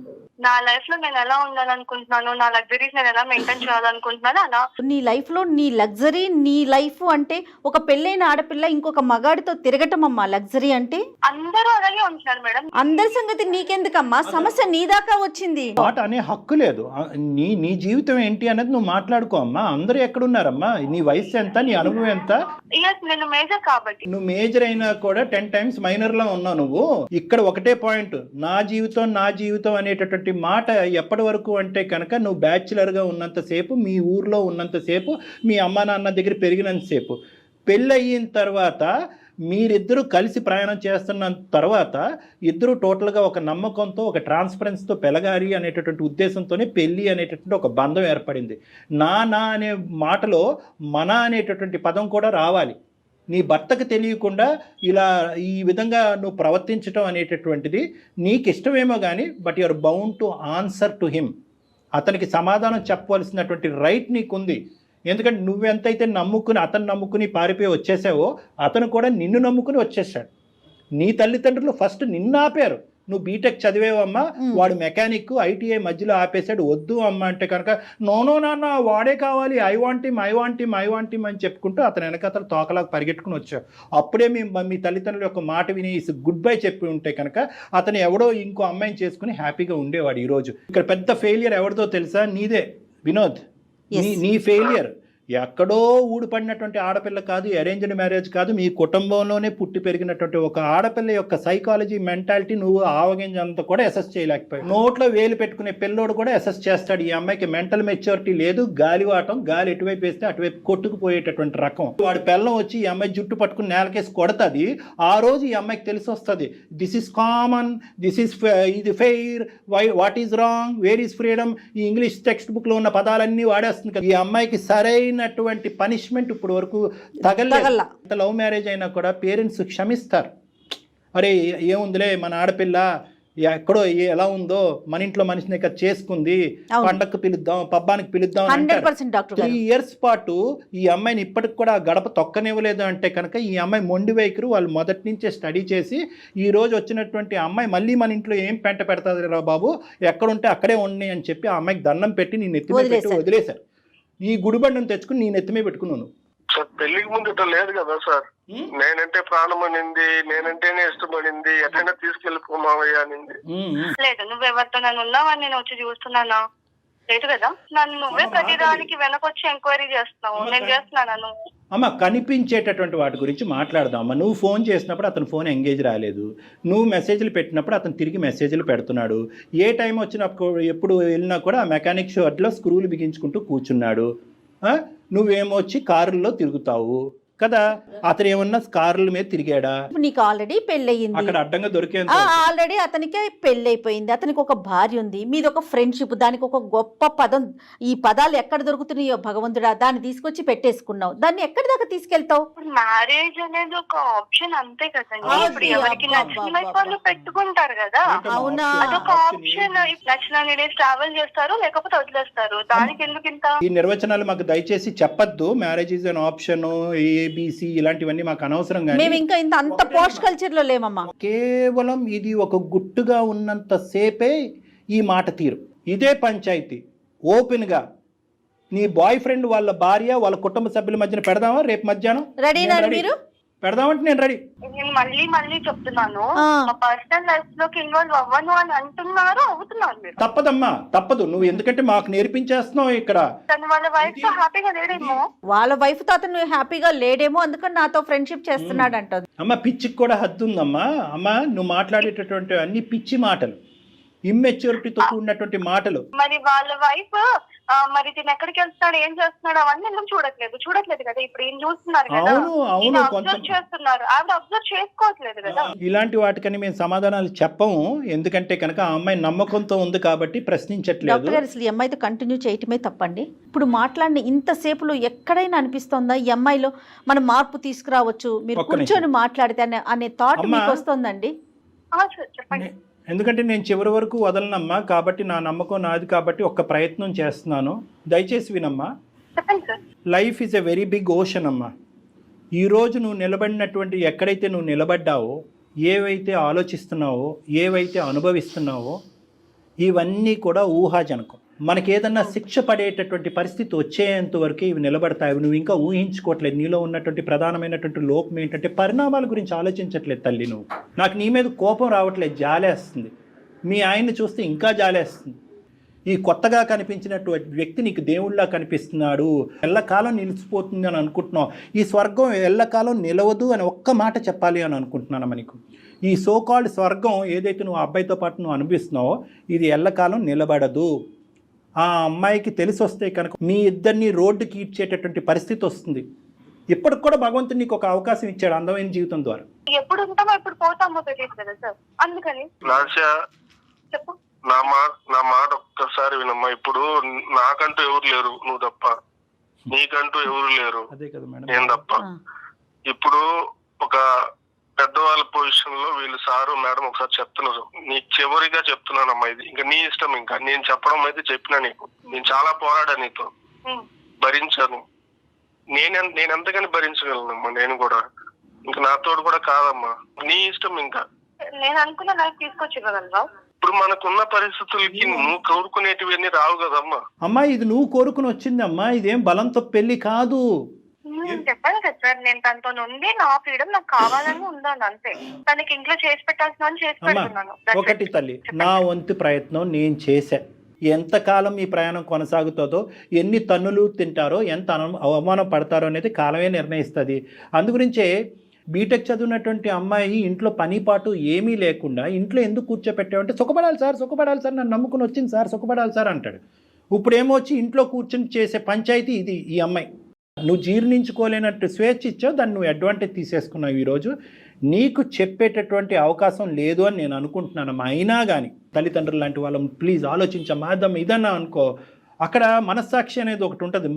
నా లైఫ్ లో నేను ఎలా ఉండాలనుకుంటున్నాను, నా లగ్జరీస్ నేను ఎలా మెయింటైన్ చేయాలనుకుంటున్నాను అలా. నీ లైఫ్లో నీ లగ్జరీ, నీ లైఫ్ అంటే ఒక పెళ్ళైన ఆడపిల్ల ఇంకొక మగాడితో తిరగటం అమ్మా లగ్జరీ అంటే. అందరూ అలాగే ఉంటున్నారు మేడం. అందరి సంగతి నీకెందుకమ్మా, సమస్య నీ దాకా వచ్చింది. మాట అనే హక్కు లేదు. నీ జీవితం ఏంటి అనేది నువ్వు మాట్లాడుకో అమ్మా. అందరూ ఎక్కడున్నారమ్మా? నీ వయసు ఎంత, నీ అనుభవం ఎంత? నేను మేజర్ కాబట్టి. నువ్వు మేజర్ అయినా కూడా 10 times మైనర్లో ఉన్నావు నువ్వు. ఇక్కడ ఒకటే పాయింట్, నా జీవితం అనేటటువంటి మాట ఎప్పటి వరకు అంటే కనుక నువ్వు బ్యాచులర్గా ఉన్నంతసేపు, మీ ఊర్లో ఉన్నంతసేపు, మీ అమ్మ నాన్న దగ్గర పెరిగినంతసేపు. పెళ్ళి అయిన తర్వాత మీరిద్దరూ కలిసి ప్రయాణం చేస్తున్న తర్వాత ఇద్దరు టోటల్గా ఒక నమ్మకంతో, ఒక ట్రాన్స్పరెన్స్తో పెరగాలి అనేటటువంటి ఉద్దేశంతోనే పెళ్ళి అనేటటువంటి ఒక బంధం ఏర్పడింది. నా అనే మాటలో మన అనేటటువంటి పదం కూడా రావాలి. నీ భర్తకు తెలియకుండా ఇలా ఈ విధంగా నువ్వు ప్రవర్తించడం అనేటటువంటిది నీకు ఇష్టమేమో కానీ, but you are bound to answer to him. అతనికి సమాధానం చెప్పవలసినటువంటి రైట్ నీకుంది. ఎందుకంటే నువ్వెంతైతే అతను నమ్ముకుని పారిపోయి వచ్చేసావో, అతను కూడా నిన్ను నమ్ముకుని వచ్చేసాడు. నీ తల్లిదండ్రులు ఫస్ట్ నిన్ను ఆపారు. నువ్వు బీటెక్ చదివేవమ్మా, వాడు మెకానిక్, ఐటీఐ మధ్యలో ఆపేశాడు, వద్దు అమ్మ అంటే కనుక నో నాన్న వాడే కావాలి, ఐ వాంట్ హిమ్ అని చెప్పుకుంటూ అతను వెనకతలు తోకలాగా పరిగెట్టుకుని వచ్చావు. అప్పుడే మీ తల్లిదండ్రుల యొక్క మాట విని గుడ్ బై చెప్పి ఉంటే కనుక అతను ఎవడో ఇంకో అమ్మాయిని చేసుకుని హ్యాపీగా ఉండేవాడు. ఈరోజు ఇక్కడ పెద్ద ఫెయిలియర్ ఎవరిదో తెలుసా? నీదే వినోద్. నీ ఫెయిలియర్ ఎక్కడో ఊడిపడినటువంటి ఆడపిల్ల కాదు, అరేంజ్డ్ మ్యారేజ్ కాదు, మీ కుటుంబంలోనే పుట్టి పెరిగినటువంటి ఒక ఆడపిల్ల యొక్క సైకాలజీ, మెంటాలిటీ నువ్వు ఆవగింజంతా కూడా అసెస్ చేయలేకపోయావు. నోట్లో వేలు పెట్టుకునే పిల్లోడు కూడా అసెస్ చేస్తాడు, ఈ అమ్మాయికి మెంటల్ మెచ్యూరిటీ లేదు, గాలివాటం, గాలి ఎటువైపు వేస్తే అటువైపు కొట్టుకుపోయేటటువంటి రకం. వాడి పిల్లం వచ్చి ఈ అమ్మాయి జుట్టు పట్టుకుని నేలకేసి కొడుతుంది. ఆ రోజు ఈ అమ్మాయికి తెలిసి వస్తుంది, దిస్ ఈస్ కామన్, ఇది fair, what is wrong, where is freedom, ఈ ఇంగ్లీష్ టెక్స్ట్ బుక్లో ఉన్న పదాలన్నీ వాడేస్తుంది కదా. ఈ అమ్మాయికి సరైన పనిష్మెంట్ ఇప్పుడు వరకు తగల. లవ్ మ్యారేజ్ అయినా కూడా పేరెంట్స్ క్షమిస్తారు. అరే ఏముందిలే, మన ఆడపిల్ల ఎక్కడో ఎలా ఉందో, మన ఇంట్లో మనిషిని ఇక్కడ చేసుకుంది, పండగకు పిలుద్దాం, పబ్బానికి పిలుద్దాం. 3 years పాటు ఈ అమ్మాయిని ఇప్పటికి కూడా గడప తొక్కనివ్వలేదు అంటే కనుక ఈ అమ్మాయి మొండి వైఖరు వాళ్ళు మొదటి నుంచే స్టడీ చేసి ఈ రోజు వచ్చినటువంటి అమ్మాయి మళ్ళీ మన ఇంట్లో ఏం పెంట పెడతాది రా బాబు, ఎక్కడుంటే అక్కడే ఉన్నాయి అని చెప్పి ఆ అమ్మాయికి దండం పెట్టి నీ నెత్తి మీద పెట్టి వదిలేశారు. ఈ గుడిబండను తెచ్చుకుని నీ నెత్తిమే పెట్టుకున్నాను. సార్ పెళ్లికి ముందు ఇట్లా లేదు కదా సార్. నేనంటే ప్రాణం అనింది, నేనంటేనే ఇష్టపడింది, ఎక్కడైనా తీసుకెళ్ళిపోమావయ్యా అనింది. లేదు, నువ్వెవరితో నన్ను ఉన్నావని నేను వచ్చి చూస్తున్నానా? లేదు కదా. నన్ను నువ్వే ప్రతిదానికి వెనకొచ్చి ఎంక్వైరీ చేస్తున్నావు. నేను చేస్తున్నాను. అమ్మ కనిపించేటటువంటి వాటి గురించి మాట్లాడదాం అమ్మ. నువ్వు ఫోన్ చేసినప్పుడు అతను ఫోన్ ఎంగేజ్ రాలేదు, నువ్వు మెసేజ్లు పెట్టినప్పుడు అతను తిరిగి మెసేజ్లు పెడుతున్నాడు, ఏ టైం వచ్చినప్పుడు ఎప్పుడు వెళ్ళినా కూడా ఆ మెకానిక్ షాప్లో స్క్రూలు బిగించుకుంటూ కూర్చున్నాడు. నువ్వేమో వచ్చి కారుల్లో తిరుగుతావు కదా. అతను ఏమన్నా కార్ల మీద తిరిగాడా? నీకు ఆల్రెడీ పెళ్ళయింది, అక్కడ అడ్డంగా దొరికేంత ఆల్రెడీ అతనికి పెళ్ళైపోయింది, అతనికి ఒక భార్య ఉంది, మీది ఒక ఫ్రెండ్షిప్, దానికి ఒక గొప్ప పదం. ఈ పదాలు ఎక్కడ దొరుకుతున్నాయో భగవంతుడా, దాన్ని తీసుకొచ్చి పెట్టేసుకున్నావు. దాన్ని ఎక్కడి దాకా తీసుకెళ్తావు? మ్యారేజ్ అనేది ఒక ఆప్షన్ అంతే కదండి. ఇప్పుడు ఎవరికి నచ్చిన వాళ్ళు పెట్టుకుంటారు కదా. అవునా? అదొక ఆప్షన్. నచ్చిన డేస్ ట్రావెల్ చేస్తారు, లేకపోతే వదిలేస్తారు. దానికి ఎందుకు ఇంత? ఈ నిర్వచనాలు మాకు దయచేసి చెప్పద్దు. Marriage is an option, ABC ఇలాంటివన్నీ మాకు అనవసరం. మేము ఇంకా అంత పోస్ట్ కల్చర్ లో లేమమ్మా. కేవలం ఇది ఒక గుట్టుగా ఉన్నంత సేపే ఈ మాట తీరు. ఇదే పంచాయతీ ఓపెన్గా నీ బాయ్ ఫ్రెండ్ వాళ్ళ భార్య వాళ్ళ కుటుంబ సభ్యుల మధ్యన పెడదామా రేపు మధ్యాహ్నం? రెడీనా నేను రెడీ. మీరు? పెడదామంటే నేను రెడీ. నేను మళ్ళీ చెప్తున్నాను, ఆ. మా పర్సనల్ లైఫ్ లోకి ఇన్వాల్వ్ అవ్వను అని అవుతున్నారు మీరు. తప్పదమ్మా, తప్పదు. నువ్వు ఎందుకంటే మాకు నేర్పించేస్తున్నావు ఇక్కడ. తను వాళ్ళ వైఫ్ తో హ్యాపీగా లేడేమో. వాళ్ళ వైఫ్ తో అతను హ్యాపీగా లేడేమో, అందుకని నాతో ఫ్రెండ్షిప్ చేస్తున్నాడు అంటుంది. అమ్మ పిచ్చికి కూడా హద్దు ఉందమ్మా. అమ్మ నువ్వు మాట్లాడేటటువంటి అన్ని పిచ్చి మాటలు, ఇమ్మెచ్యూరిటీతో కూడినటువంటి మాటలు. మరి వాళ్ళ వైఫ్ మరి తిను ఎక్కడికి వెళ్తున్నాడు, ఏం చేస్తున్నాడు అవన్నీ ఎందుకు చూడట్లేదు కదా. ఇప్పుడు ఏం చూస్తున్నారు కదా, అవును కొంచెం అబ్జర్వ్ చేస్తున్నారు. ఆవిడ అబ్జర్వ్ చేసుకోవట్లేదు కదా. ఇలాంటి వాటికని మేము సమాధానాలు చెప్పము, ఎందుకంటే కనుక ఆ అమ్మాయి నమ్మకంతో ఉంది కాబట్టి ప్రశ్నించట్లేదు. డాక్టర్ గారు అసలు ఈ అమ్మాయితో కంటిన్యూ చేయటమే తప్పండి. ఇప్పుడు మాట్లాడిన ఇంతసేపులో ఎక్కడైనా అనిపిస్తోందా ఈ అమ్మాయిలో మనం మార్పు తీసుకురావచ్చు, మీరు ఒక్క నిమిషం. కూర్చొని మాట్లాడితే అనే థాట్ అమ్మా. మీకు వస్తుందండి? చెప్పండి. ఎందుకంటే నేను చివరి వరకు వదలనమ్మా, కాబట్టి నా నమ్మకం నాది కాబట్టి ఒక్క ప్రయత్నం చేస్తున్నాను. దయచేసి వినమ్మా. చెప్పండి sir. Life is a very big ocean అమ్మా. ఈరోజు నువ్వు నిలబడినటువంటి ఎక్కడైతే నువ్వు నిలబడ్డావో, ఏవైతే ఆలోచిస్తున్నావో, ఏవైతే అనుభవిస్తున్నావో, ఇవన్నీ కూడా ఊహాజనకం. మనకేదన్నా శిక్ష పడేటటువంటి పరిస్థితి వచ్చేంత వరకే ఇవి నిలబడతాయి. నువ్వు ఇంకా ఊహించుకోవట్లేదు. నీలో ఉన్నటువంటి ప్రధానమైనటువంటి లోపం ఏంటంటే పరిణామాల గురించి ఆలోచించట్లేదు తల్లి. నువ్వు నాకు నీ మీద కోపం రావట్లేదు, జాలేస్తుంది. మీ ఆయన్ని చూస్తే ఇంకా జాలేస్తుంది. ఈ కొత్తగా కనిపించినటువంటి వ్యక్తి నీకు దేవుళ్ళలా కనిపిస్తున్నాడు, ఎల్లకాలం నిలిచిపోతుంది అని అనుకుంటున్నావు. ఈ స్వర్గం ఎల్లకాలం నిలవదు అని ఒక్క మాట చెప్పాలి అని అనుకుంటున్నాను మనకు. ఈ సోకాల్డ్ స్వర్గం ఏదైతే నువ్వు అబ్బాయితో పాటు నువ్వు అనిపిస్తున్నావో ఇది ఎల్లకాలం నిలబడదు. ఆ అమ్మాయికి తెలిసి వస్తే కనుక మీ ఇద్దరిని రోడ్డుకి ఇచ్చేటటువంటి పరిస్థితి వస్తుంది. ఇప్పటికి కూడా భగవంతుడు నీకు ఒక అవకాశం ఇచ్చాడు అందమైన జీవితం ద్వారా. ఎప్పుడు ఉంటామో ఎప్పుడు పోతామో తెలియదు కదా సార్, అందుకని చెప్పు. నా మాట ఒక్కసారి వినమ్మా. ఇప్పుడు నాకంటూ ఎవరు లేరు, నువ్వు తప్ప. నీకంటూ ఎవరు లేరు, అదే కదా మేడం, నేను తప్ప. ఇప్పుడు ఒక పెద్దవాళ్ళ పొజిషన్ లో వీళ్ళు సారు మేడం ఒకసారి చెప్తున్నారు. నీకు చివరిగా చెప్తున్నానమ్మా, ఇది ఇంకా నీ ఇష్టం. ఇంకా నేను చెప్పడం అయితే చెప్పినా నీకు. నేను చాలా పోరాడా నీతో, భరించాను. నేను ఎంతగాని భరించగలనమ్మా. నేను కూడా ఇంకా నాతోడు కూడా కాదమ్మా, నీ ఇష్టం. ఇంకా నేను అనుకున్న నాకు తీసుకొచ్చి ఇవ్వగలవా? ఇప్పుడు మనకున్న పరిస్థితులకి నువ్వు కోరుకునేటివన్నీ రావు కదమ్మా. అమ్మా ఇది నువ్వు కోరుకుని వచ్చింది అమ్మా, ఇదేం బలంతో పెళ్లి కాదు. చెప్పాను కదా సార్, నేను తనతో ఉంది, నా ఫ్రీడమ్ నాకు కావాలని ఉండాలి అంతే. తనకి ఇంట్లో చేసి పెట్టాల్సిన చేసి పెడుతున్నాను. ఒకటి తల్లి, నా వంతు ప్రయత్నం నేను చేశా. ఎంతకాలం ఈ ప్రయాణం కొనసాగుతుందో, ఎన్ని తన్నులు తింటారో, ఎంత అవమానం పడతారో అనేది కాలమే నిర్ణయిస్తుంది. అందుగురించే బీటెక్ చదివినటువంటి అమ్మాయి ఇంట్లో పనిపాటు ఏమీ లేకుండా ఇంట్లో ఎందుకు కూర్చోపెట్టావంటే సుఖపడాలి సార్, నన్ను నమ్ముకుని వచ్చింది సార్, సుఖపడాలి సార్ అంటాడు. ఇప్పుడేమో వచ్చి ఇంట్లో కూర్చొని చేసే పంచాయతీ ఇది ఈ అమ్మాయి. నువ్వు జీర్ణించుకోలేనట్టు స్వేచ్ఛ ఇచ్చావు, దాన్ని నువ్వు అడ్వాంటేజ్ తీసేసుకున్నావు. ఈరోజు నీకు చెప్పేటటువంటి అవకాశం లేదు అని నేను అనుకుంటున్నానమ్మా. అయినా కానీ తల్లిదండ్రులు లాంటి వాళ్ళం ప్లీజ్ ఆలోచించమ్మా. ఇదన్నా అనుకో, అక్కడ మనస్సాక్షి అనేది ఒకటి ఉంటుంది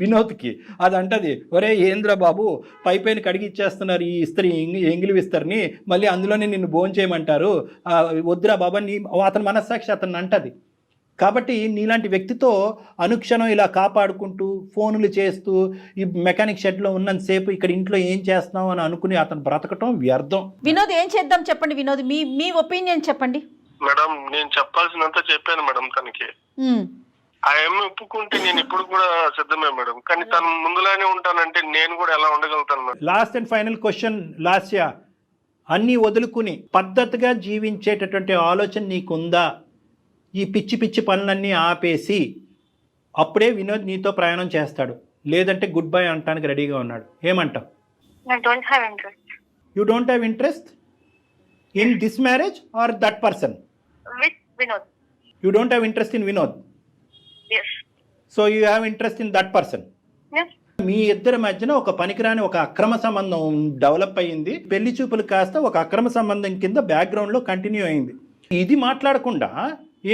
వినోద్కి. అది అంటది, ఒరే ఏంద్ర బాబు పైపైన కడిగి ఇచ్చేస్తున్నారు ఈ ఇస్త్రీ, ఎంగిలి విస్తరిని, మళ్ళీ అందులోనే నిన్ను భోంచేయమంటారు, వద్దురా బాబా. అతని మనస్సాక్షి అతన్ని అంటది. కాబట్టి నీలాంటి వ్యక్తితో అనుక్షణం ఇలా కాపాడుకుంటూ ఫోన్లు చేస్తూ ఈ మెకానిక్ షెడ్లో ఉన్నంతసేపు ఇక్కడ ఇంట్లో ఏం చేస్తున్నావు అని అనుకుని అతను బ్రతకటం వ్యర్థం. వినోద్ ఏం చేద్దాం చెప్పండి. వినోద్ మీ ఒపీనియన్ చెప్పండి. మేడం నేను చెప్పాల్సినంత చెప్పాను మేడం తనకి. ఆ అమ్మాయి ఒప్పుకుంటే నేను ఇప్పుడు కూడా సిద్ధమే మేడం. కానీ తను ముందులానే ఉంటానంటే నేను కూడా ఎలా ఉండగలుగుతాను madam? Last and final question Lasya, అన్నీ వదులుకుని పద్ధతిగా జీవించేటటువంటి ఆలోచన నీకుందా? ఈ పిచ్చి పిచ్చి పనులన్నీ ఆపేసి అప్పుడే వినోద్ నీతో ప్రయాణం చేస్తాడు, లేదంటే గుడ్ బై అనటానికి రెడీగా ఉన్నాడు. ఏమంటావు? You don't have interest in this marriage or that person? You don't have interest in Vinod, so you have interest in that person. మీ ఇద్దరి మధ్యన ఒక పనికిరాని ఒక అక్రమ సంబంధం డెవలప్ అయ్యింది. పెళ్లి చూపులు కాస్త ఒక అక్రమ సంబంధం కింద బ్యాక్గ్రౌండ్లో కంటిన్యూ అయింది. ఇది మాట్లాడకుండా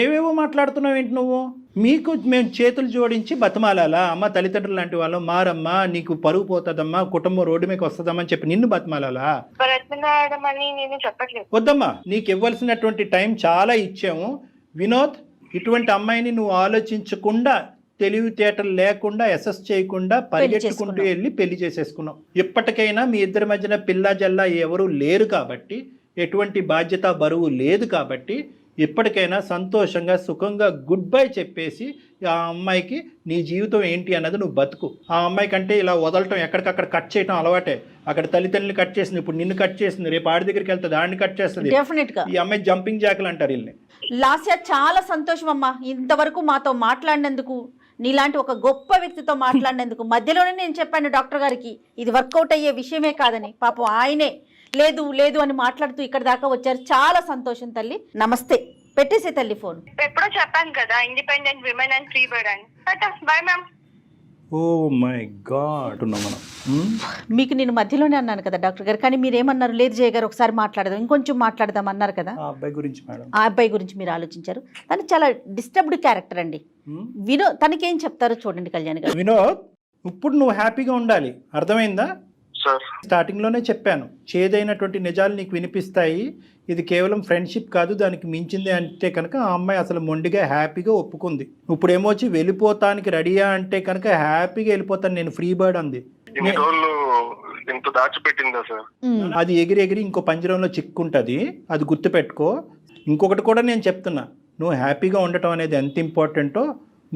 ఏవేవో మాట్లాడుతున్నావు ఏంటి నువ్వు? మీకు మేము చేతులు జోడించి బతిమాలాలా? అమ్మ తల్లిదండ్రులు లాంటి వాళ్ళు మారమ్మా, నీకు పరువు పోతుందమ్మా, కుటుంబం రోడ్డు మీకు వస్తుందమ్మా అని చెప్పి నిన్ను బతిమాలాలా? వద్దమ్మా, నీకు ఇవ్వాల్సినటువంటి టైం చాలా ఇచ్చాము. వినోద్, ఇటువంటి అమ్మాయిని నువ్వు ఆలోచించకుండా, తెలివితేటలు లేకుండా, అసెస్ చేయకుండా పరిగెట్టుకుంటూ వెళ్ళి పెళ్లి చేసేసుకున్నావు. ఇప్పటికైనా మీ ఇద్దరి మధ్యన పిల్ల జల్లా ఎవరు లేరు కాబట్టి, ఎటువంటి బాధ్యత బరువు లేదు కాబట్టి ఇప్పటికైనా సంతోషంగా సుఖంగా గుడ్ బై చెప్పేసి ఆ అమ్మాయికి నీ జీవితం ఏంటి అన్నది నువ్వు బతుకు. ఆ అమ్మాయి కంటే ఇలా వదలటం, ఎక్కడికక్కడ కట్ చేయటం అలవాటే. అక్కడ తల్లిదండ్రులు కట్ చేసింది, ఇప్పుడు నిన్ను కట్ చేసింది, రేపు ఆడి దగ్గరికి వెళ్తుంది, ఆడిని కట్ చేస్తుంది. డెఫినెట్ గా ఈ అమ్మాయి జంపింగ్ జాకులు అంటారు వీళ్ళని. లాస్య చాలా సంతోషం అమ్మా, ఇంతవరకు మాతో మాట్లాడినందుకు, నీలాంటి ఒక గొప్ప వ్యక్తితో మాట్లాడినందుకు. మధ్యలోనే నేను చెప్పాను డాక్టర్ గారికి ఇది వర్కౌట్ అయ్యే విషయమే కాదని. పాపం ఆయనే లేదు లేదు అని మాట్లాడుతూ ఇక్కడ దాకా వచ్చారు. చాలా సంతోషం తల్లి. నమస్తే. పెట్టేసే తల్లి ఫోన్. ఎప్పుడో చెప్పాను కదా independent women and free bird అని. Bye ma'am. Oh my God మనం మీకు నేను మధ్యలోనే అన్నాను కదా డాక్టర్ గారు, కానీ మీరేమన్నారు, లేదు జయ గారు ఒకసారి మాట్లాడదాం, ఇంకొంచెం మాట్లాడదాం అన్నారు కదా. ఆ అబ్బాయి గురించి మేడం, ఆ అబ్బాయి గురించి మీరు ఆలోచించారు. తను చాలా డిస్టర్బ్డ్ క్యారెక్టర్ అండి. తనకేం చెప్తారో చూడండి కళ్యాణ్ గారు. వినోద్, ఇప్పుడు నువ్వు హ్యాపీగా ఉండాలి, అర్థమైందా? సార్ స్టార్టింగ్ లోనే చెప్పాను, చేదైనటువంటి నిజాలు నీకు వినిపిస్తాయి, ఇది కేవలం ఫ్రెండ్షిప్ కాదు దానికి మించింది అంటే కనుక ఆ అమ్మాయి అసలు మొండిగా హ్యాపీగా ఒప్పుకుంది. ఇప్పుడు ఏమొచ్చి వెళ్ళిపోతానికి రెడీయా అంటే కనుక హ్యాపీగా వెళ్ళిపోతాను నేను, ఫ్రీ బర్డ్ అంది. ఇన్ని రోజులు ఇంత దాచిపెట్టిందా సార్? అది ఎగిరి ఎగిరి ఇంకో పంజరంలో చిక్కుంటుంది, అది గుర్తుపెట్టుకో. ఇంకొకటి కూడా నేను చెప్తున్నా, నువ్వు హ్యాపీగా ఉండటం అనేది ఎంత ఇంపార్టెంటో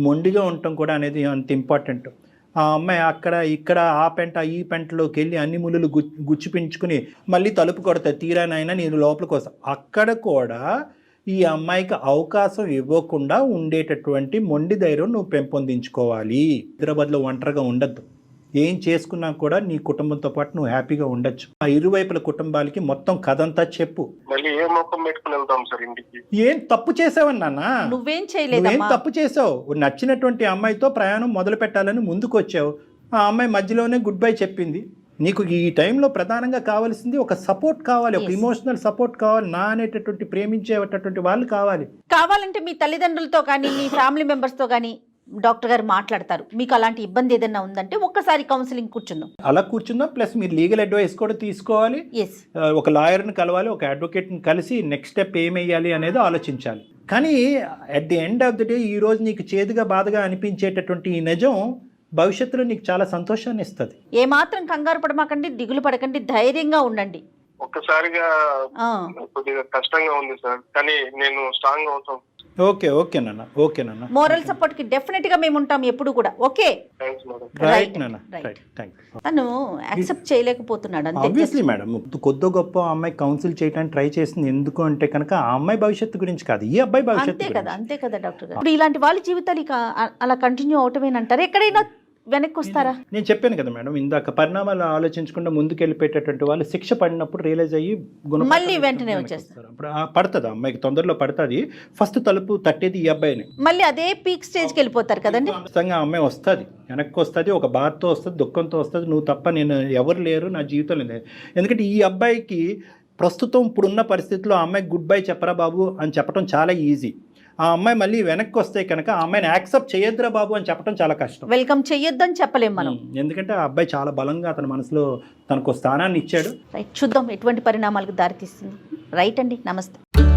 మొండిగా ఉండటం కూడా అనేది అంత ఇంపార్టెంట్. ఆ అమ్మాయి అక్కడ ఇక్కడ ఆ పెంట ఈ పెంటలోకి వెళ్ళి అన్ని ముళ్ళు గుచ్చిపించుకుని మళ్ళీ తలుపు కొడతాయి, తీరానైనా నేను లోపలికి వస్తా. అక్కడ కూడా ఈ అమ్మాయికి అవకాశం ఇవ్వకుండా ఉండేటటువంటి మొండి ధైర్యం నువ్వు పెంపొందించుకోవాలి. హైదరాబాద్లో ఒంటరిగా ఉండద్దు, ఏం చేసుకున్నా కూడా నీ కుటుంబంతో పాటు నువ్వు హ్యాపీగా ఉండొచ్చు. ఆ ఇరువైపుల కుటుంబాలకి మొత్తం కథంతా చెప్పు. మళ్ళీ ఏ మొక్కం పెట్టుకుని వెళ్తాం సార్ ఇంటికి? ఏం తప్పు చేసావని నాన్న? నువ్వేం నువ్వేం చేయలేదమ్మా. తప్పు చేసావు? నచ్చినటువంటి అమ్మాయితో ప్రయాణం మొదలు పెట్టాలని ముందుకు వచ్చావు, ఆ అమ్మాయి మధ్యలోనే గుడ్ బై చెప్పింది. నీకు ఈ టైంలో ప్రధానంగా కావాల్సింది ఒక సపోర్ట్ కావాలి, ఒక ఇమోషనల్ సపోర్ట్ కావాలి, నా అనేటటువంటి ప్రేమించేటటువంటి వాళ్ళు కావాలి. కావాలంటే మీ తల్లిదండ్రులతో కానీ మీ ఫ్యామిలీ మెంబర్స్తో కానీ డాక్టర్ గారు మాట్లాడతారు. మీకు అలాంటి ఇబ్బంది ఏదైనా ఉందంటే ఒక్కసారి కౌన్సిలింగ్ కూర్చుందాం. అలా కూర్చుందాం, ప్లస్ మీరు లీగల్ అడ్వైస్ కూడా తీసుకోవాలి, ఎస్, ఒక లాయర్ని కలవాలి, ఒక అడ్వకేట్ని కలిసి నెక్స్ట్ స్టెప్ ఏమేయాలి అనేది ఆలోచించాలి. కానీ at the end of the day ఈరోజు నీకు చేదుగా బాధగా అనిపించేటటువంటి ఈ నిజం భవిష్యత్తులో నీకు చాలా సంతోషాన్ని ఇస్తుంది. ఏమాత్రం కంగారు పడమాకండి, దిగులు పడకండి, ధైర్యంగా ఉండండి. ఒక్కసారిగా కొద్దిగా కష్టంగా ఉంది సార్, కానీ నేను స్ట్రాంగ్ అవుతాం. ఓకేనన్నా. మోరల్ సపోర్ట్ కి డెఫినెట్ గా మేము ఉంటాం ఎప్పుడు కూడా. Okay, thanks madam. రైట్ నాన్న, రైట్, థ్యాంక్ యూ. తను యాక్సెప్ట్ చేయలేకపోతున్నాడు అంతే. ఆబ్వియస్లీ మేడం, కొద్ది గొప్ప అమ్మాయి కౌన్సిల్ చేయడానికి ట్రై చేసింది ఎందుకు అంటే కనుక ఆ అమ్మాయి భవిష్యత్తు గురించి కాదు, ఈ అబ్బాయి భవిష్యత్తు అంతే కదా డాక్టర్ గారు. ఇప్పుడు ఇలాంటి వాళ్ళ జీవితాలు ఇక అలా కంటిన్యూ అవటమేనంటారు, ఎక్కడైనా వెనక్కి వస్తారా? నేను చెప్పాను కదా మేడం ఇందాక, పరిణామాలు ఆలోచించకుండా ముందుకు వెళ్ళిపోయేటటువంటి వాళ్ళు శిక్ష పడినప్పుడు రియలైజ్ అయ్యి మళ్ళీ వెంటనే వచ్చేస్తారు. అప్పుడు పడుతుంది, అమ్మాయికి తొందరలో పడుతుంది. ఫస్ట్ తలుపు తట్టేది ఈ అబ్బాయిని. మళ్ళీ అదే పీక్ స్టేజ్కి వెళ్ళిపోతారు కదండి. ఖచ్చితంగా ఆ అమ్మాయి వస్తుంది, వెనక్కి వస్తుంది, ఒక బాధతో వస్తుంది, దుఃఖంతో వస్తుంది, నువ్వు తప్ప నేను ఎవరు లేరు నా జీవితంలో లేదు. ఎందుకంటే ఈ అబ్బాయికి ప్రస్తుతం ఇప్పుడున్న పరిస్థితుల్లో ఆ అమ్మాయికి గుడ్ బై చెప్పరా బాబు అని చెప్పడం చాలా ఈజీ. ఆ అమ్మాయి మళ్ళీ వెనక్కి వస్తే కనుక ఆ అమ్మాయిని యాక్సెప్ట్ చేయొద్దురా బాబు అని చెప్పడం చాలా కష్టం. వెల్కమ్ చెయ్యొద్దని చెప్పలేం మనం, ఎందుకంటే ఆ అబ్బాయి చాలా బలంగా అతని మనసులో తనకు స్థానాన్ని ఇచ్చాడు. రైట్, చూద్దాం ఎటువంటి పరిణామాలకు దారితీస్తుంది. రైట్ అండి, నమస్తే.